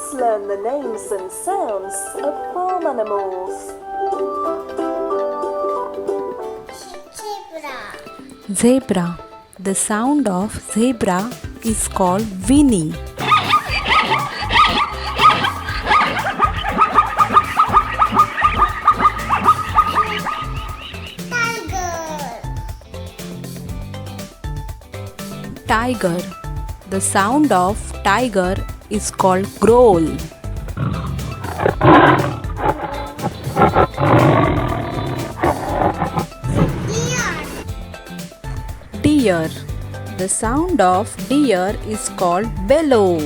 Let's learn the names and sounds of farm animals. Zebra. The sound of zebra is called whinny. Tiger. The sound of tiger is called growl. Deer. The sound of deer is called bellow.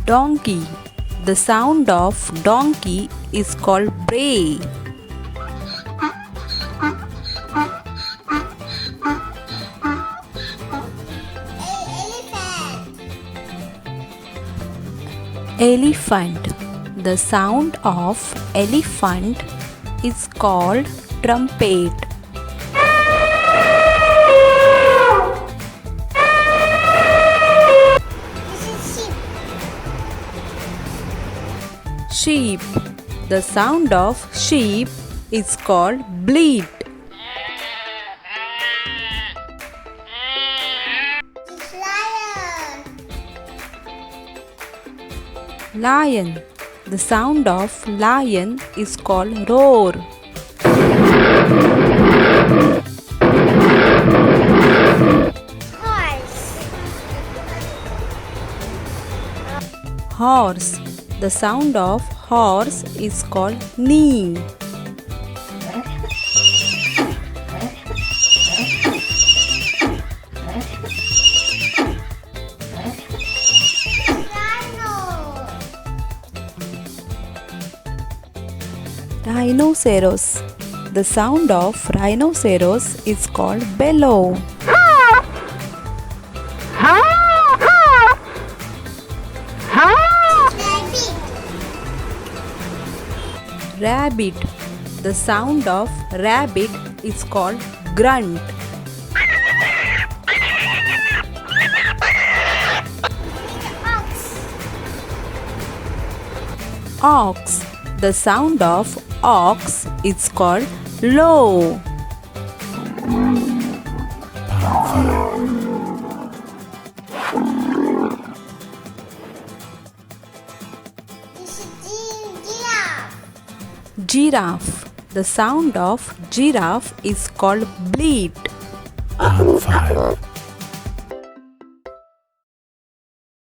Donkey. The sound of donkey is called bray. Elephant. The sound of elephant is called trumpet. Sheep. The sound of sheep is called bleat. Lion. The sound of lion is called roar. Horse. The sound of horse is called neigh. Rhinoceros. The sound of rhinoceros is called bellow. Rabbit. The sound of rabbit is called grunt. Ox. The sound of ox is called low. Giraffe. The sound of giraffe is called bleat.